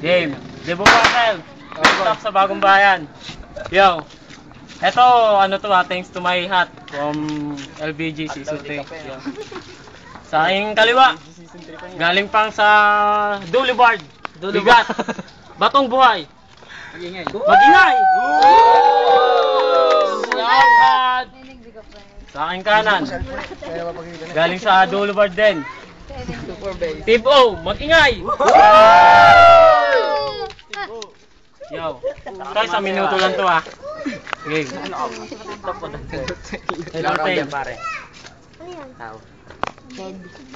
Game. Debo Marcel. Stop sa Bagong Bayan. Yo. Eto, ano to thanks to my hat from LBG Season 3. Yo. Sa aking kaliwa, galing pang sa Boulevard. Bigat. Batong buhay. Magingay. Magingay! Salamat! Sa aking kanan, galing sa Boulevard din. Tipo, mag-ingay! Yo, tayo sa minuto lang to ha. Okay. Entertain pare.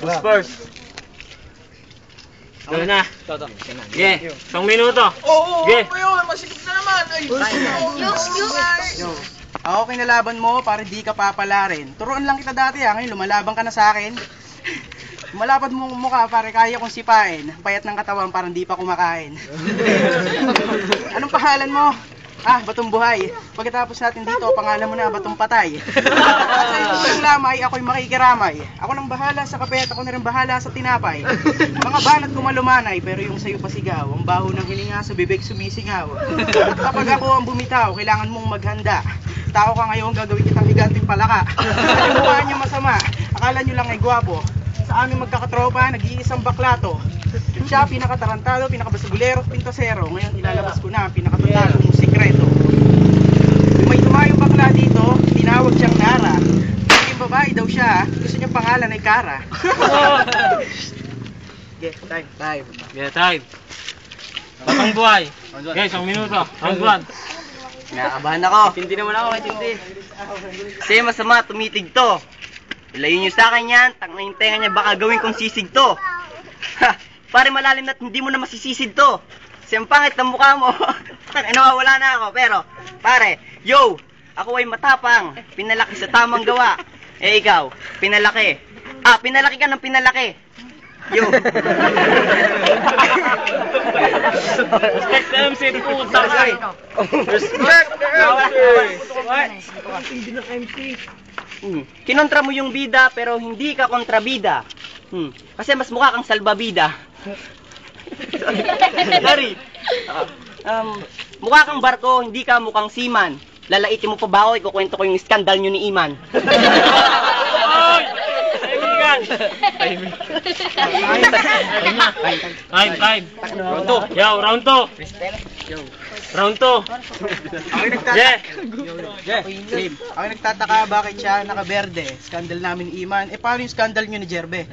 Who's first? Gawin na. Okay, isang minuto. Okay. Masikip na naman. Ako kinalaban mo para di ka papalarin. Turuan lang kita dati ngayon lumalaban ka na sa akin. Malapad mo mukha pare, kaya kong sipain. Payat ng katawan parang di pa kumakain. Anong pangalan mo? Batong buhay. Pagkatapos natin dito, pangalan mo na Batong patay. Sa isang lamay, ako'y makikiramay. Ako nang bahala sa kape at ako na rin bahala sa tinapay. Mga banat ko malumanay, pero yung sayo pasigaw. Ang baho ng hininga sa bibig sumisingaw. Kapag ako ang bumitaw, kailangan mong maghanda. Tao ka ngayon, gagawin kitang higanting palaka. Kalimuhan niyo masama. Akala niyo lang ay gwapo. Sa aming magkakatropa, nag-iisang baklato. Siya pinakatarantado, pinakabasagulero, pintasero. Ngayon ilalabas ko na ang pinakatutalo mong sikreto. Kung may tumayong bakla dito, tinawag siyang Nara. Yung babae daw siya, gusto niyang pangalan ay Kara. Okay, time. Yeah, time. Batong buhay. Okay, isang minuto. Round 1. Nakakabahan ako. Hindi naman ako, hindi. Kasi masama, tumitig to. Ilayo nyo sa akin yan, tang na yung tenga niya, baka gawin kong sisig to. Pare malalim na hindi mo na masisisid to. Kasi ang pangit ng mukha mo. Nawawala na ako, pero, pare, yo, ako ay matapang, pinalaki sa tamang gawa. Eh ikaw, pinalaki. Pinalaki ka ng pinalaki. Yo. Respect the MC, puta ka. Respect the MC. Kinontra mo yung bida pero hindi ka kontrabida. Kasi mas mukha kang salbabida. Sorry. Mukha kang barko, hindi ka mukhang seaman. Lalaitin mo pa ba ako, ikukwento ko yung skandal nyo ni Iman. Oy! Time. Round 2. Yo, round 2. Round 2. Ako nagtataka bakit siya nakaberde. Skandal namin ni Iman. Paano yung skandal nyo ni Jerbe?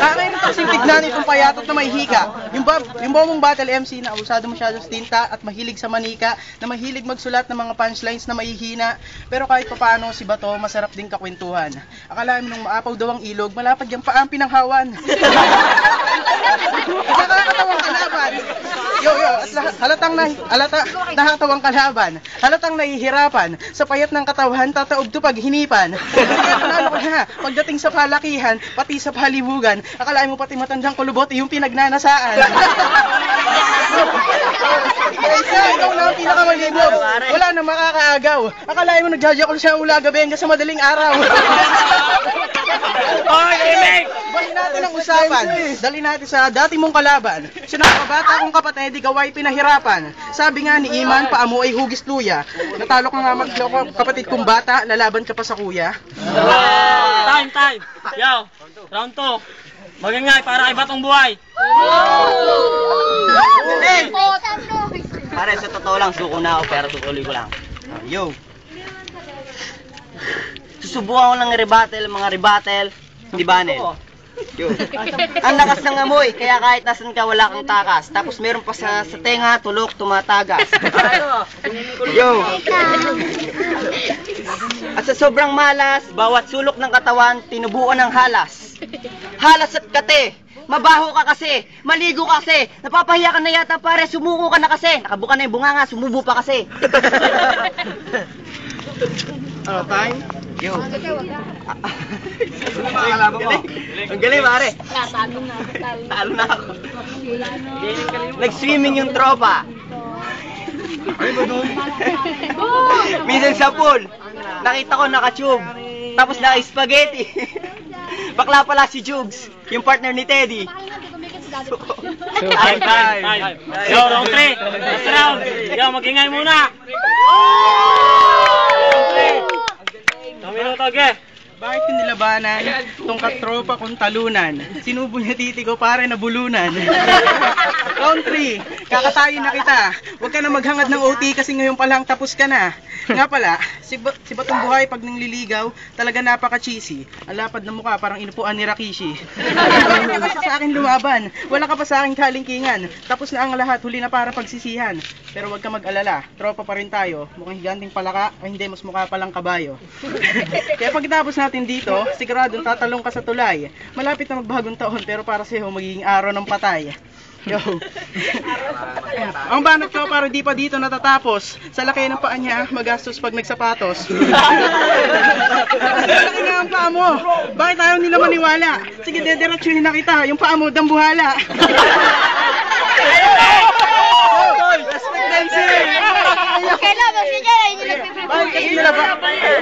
Akin kasing tignan itong payatot na may hika. Yung bomong battle MC na abusado masyado sa tinta at mahilig sa manika, na mahilig magsulat ng mga punchlines na mahihina. Pero kahit papaano si Bato, masarap din kakwentuhan. Akala mo nung maapaw daw ang ilog, malapad yung paang pinanghawan. Nakakatawang kalaban. At halatang nakakatawang kalaban. Halatang nahihirapan. Sa payat ng katawan, tataob to pag hinipan. Kaya ko na, pagdating sa palakihan, pati sa palibugan, akalain mo pati matandang kulubot yung pinagnanasaan. Ikaw na ang pinakamalibog. Wala na makakaagaw. Akalain mo nagjajakol siya ulaga benga sa madaling araw. Balik natin ang usapan. Dali natin sa dati mong kalaban. Sinakabata kong kapatid, ikaw ay pinahirapan. Sabi nga ni Iman, paa mo ay hugis luya. Natalo ka nga kapatid kong bata, lalaban ka pa sa kuya. Time. Yo, round 2. Magingay para kay Batong buhay. Pare, sa totoo lang, suko na ako pero tutuloy ko lang. Yo. Susubukan ko ng mga rebuttal, hindi banel. Yo. Ang lakas ng amoy, kaya kahit nasan ka wala kang takas. Tapos meron pa sa tenga, tulok, tumatagas. Yo. At sa sobrang malas, bawat sulok ng katawan, tinubuan ng halas. Halas at kate. Mabaho ka kasi, maligo ka kasi, napapahiya ka na yata pare, sumuko ka na kasi. Nakabuka na yung bunganga, sumubo pa kasi. Time? Yo. Ang galing pare. Talo na ako. Nag-swimming yung tropa. Minsan sa pool, nakita ko naka-tube. Tapos naka-spaghetti. Bakla pala si Jugs, yung partner ni Teddy. Time. Yo, round 3. Last round. Yo, mag-ingay muna. Round 3. 2 minuto, okay. Bakit yung nilabanan? Itong katropa kong talunan. Sinubo niya titigo pare na bulunan. Round 3. Kakatayin na kita. Huwag ka na maghangad ng OT kasi ngayon pa lang tapos ka na. Nga pala, si Batong Buhay pag nangliligaw, talaga napaka-cheesy. Ang lapad ng mukha parang inupuan ni Rakishi. Bakit ka basta sa akin lumaban? Wala ka pa sa akin kalingkingan. Tapos na ang lahat, huli na para pagsisihan. Pero huwag ka mag-alala, tropa pa rin tayo. Mukhang higanting palaka, ay hindi, mas mukha palang kabayo. Kaya pagkatapos natin dito, siguradong tatalong ka sa tulay. Malapit na magbagong taon, pero para sa'yo magiging araw ng patay. Yo. Ang banat ko para di pa dito natatapos. Sa laki ng paa niya, magastos pag nagsapatos. Laki na ang paa mo. Bakit ayaw nila maniwala? Sige, dediretsuhin na kita. Yung paa mo, dambuhala.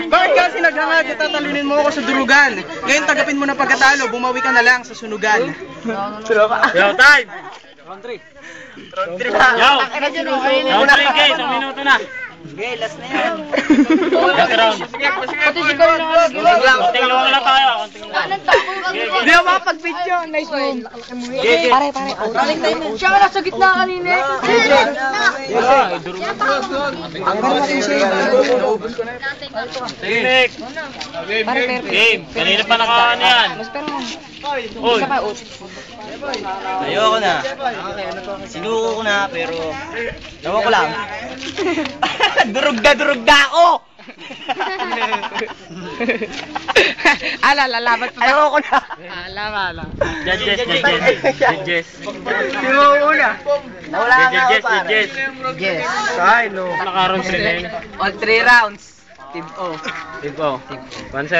Bakit kasi naghangad, tatalunin mo ako sa durugan? Ngayon tagapin mo na pagkatalo, bumawi ka na lang sa sunugan. Yo, time. Round 3. Yo. Round 3, guys. 1 minuto na. Okay, last na yan. Last round. Konting luwag lang tayo. Hindi ako makapag-video. Nice move. Pare. Siya ka nasa gitna kanina. Technique. Game. Kanina pa naka-ano yan. Uy. Ayoko na. Sinuko ko na, pero ewan ko lang. Durugda ako! Lalabat pa. Ayoko na. Ala. Judges. Sinuko na. Nawala na ako, pare. Judges. Ay, no. Naka-round 3 na yun. On 3 rounds. Team O. Ibo. 1-0. First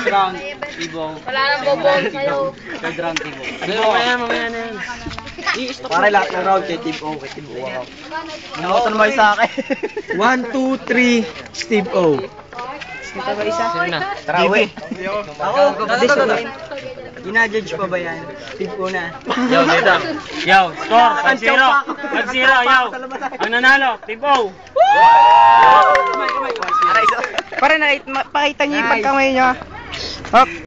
round, Ibo. Wala nang bobol sa'yo. Third round, Ibo. Mamaya na yan. Para lahat ng round kay Team O, kay Team O. Nakota naman sa akin. 1, 2, 3, Steve O. Kita ba isa? Sino na? Tara, uwi. Ako, ina-judge pa ba yan? Steve O na. Yo, dito. Yo, score. 1-0. 1-0, yo. Ang nanalo, Tibo. Pare, pakita niyo yung pagkamay niyo. Hop.